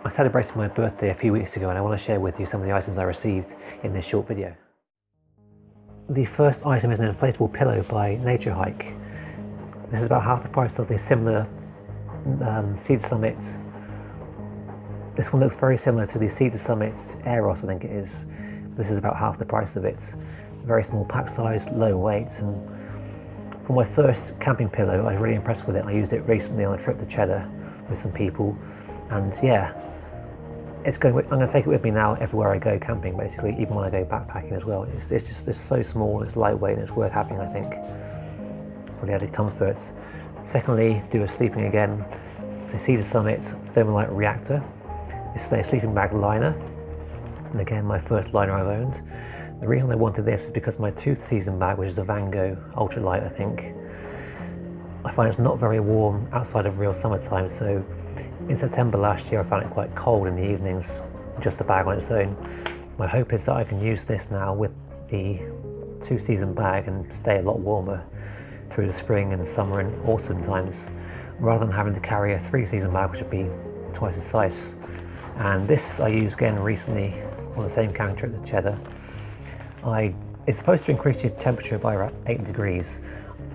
I celebrated my birthday a few weeks ago and I want to share with you some of the items I received in this short video. The first item is an inflatable pillow by Nature Hike. This is about half the price of the similar Sea Summit. This one looks very similar to the Sea Summit Aeros, I think it is. This is about half the price of it. Very small pack size, low weight, and for my first camping pillow I was really impressed with it. I used it recently on a trip to Cheddar with some people, and yeah, I'm going to take it with me now everywhere I go camping, basically, even when I go backpacking as well. It's so small, it's lightweight, and it's worth having, I think, for the added comforts. Secondly, to do with sleeping again, it's a Sea Summit Thermalite Reactor. This is a sleeping bag liner, and again my first liner I've owned. The reason I wanted this is because my tooth season bag, which is a Vango ultralight I think, I find it's not very warm outside of real summertime, so in September last year I found it quite cold in the evenings, just the bag on its own. My hope is that I can use this now with the tooth season bag and stay a lot warmer through the spring and summer and autumn times, rather than having to carry a 3-season bag, which would be twice the size. And this I used again recently on the same camping trip to Cheddar. It's supposed to increase your temperature by about 8 degrees.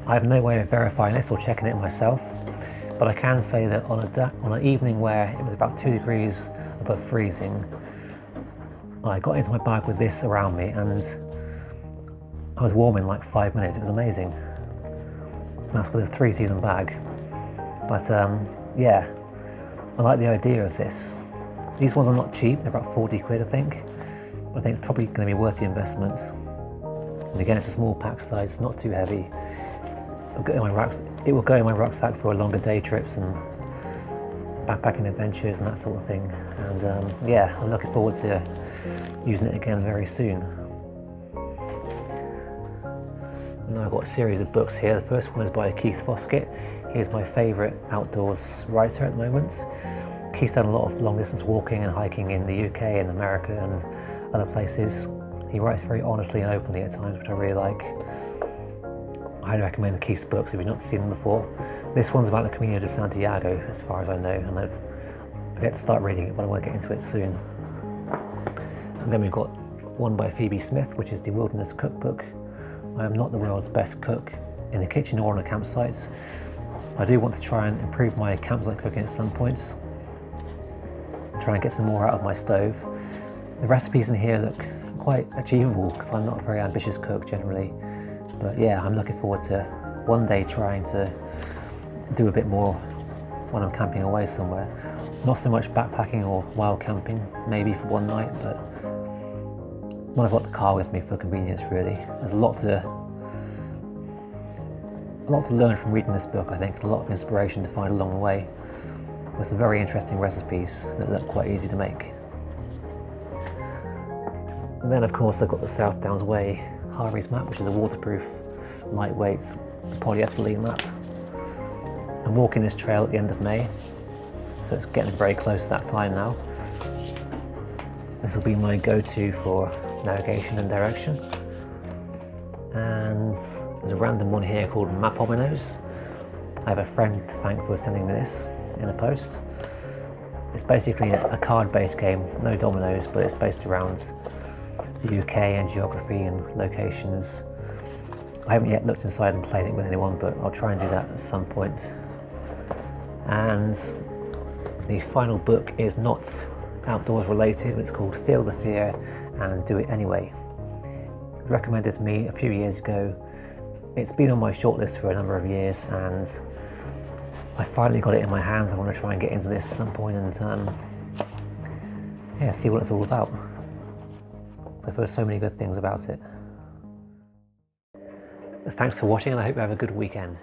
I have no way of verifying this or checking it myself, but I can say that on an evening where it was about 2 degrees above freezing, I got into my bag with this around me and I was warm in like 5 minutes. It was amazing. And that's with a 3-season bag. But yeah, I like the idea of this. These ones are not cheap, they're about 40 quid I think. But I think it's probably going to be worth the investment. And again, it's a small pack size, not too heavy. It will go in my rucksack for longer day trips and backpacking adventures and that sort of thing. And yeah, I'm looking forward to using it again very soon. And I've got a series of books here. The first one is by Keith Foskett. He's my favourite outdoors writer at the moment. Keith's done a lot of long distance walking and hiking in the UK and America and other places. He writes very honestly and openly at times, which I really like. I highly recommend Keith's books if you've not seen them before. This one's about the Camino de Santiago, as far as I know, and I've yet to start reading it, but I want to get into it soon. And then we've got one by Phoebe Smith, which is the Wilderness Cookbook. I am not the world's best cook in the kitchen or on the campsites. I do want to try and improve my campsite cooking at some points. Try and get some more out of my stove. The recipes in here look quite achievable because I'm not a very ambitious cook generally. But yeah, I'm looking forward to one day trying to do a bit more when I'm camping away somewhere. Not so much backpacking or wild camping, maybe for one night, but when I've got the car with me for convenience really. There's a lot to learn from reading this book, I think, a lot of inspiration to find along the way. With some very interesting recipes that look quite easy to make. And then of course I've got the South Downs Way Harvey's map, which is a waterproof, lightweight polyethylene map. I'm walking this trail at the end of May, so it's getting very close to that time now. This will be my go-to for navigation and direction. And there's a random one here called Mapominos. I have a friend to thank for sending me this in a post. It's basically a card-based game, no dominoes, but it's based around the UK and geography and locations. I haven't yet looked inside and played it with anyone, but I'll try and do that at some point. And the final book is not outdoors related, it's called Feel the Fear and Do It Anyway. It was recommended to me a few years ago. It's been on my shortlist for a number of years and I finally got it in my hands. I want to try and get into this at some point and yeah, see what it's all about. I've heard so many good things about it. Thanks for watching and I hope you have a good weekend.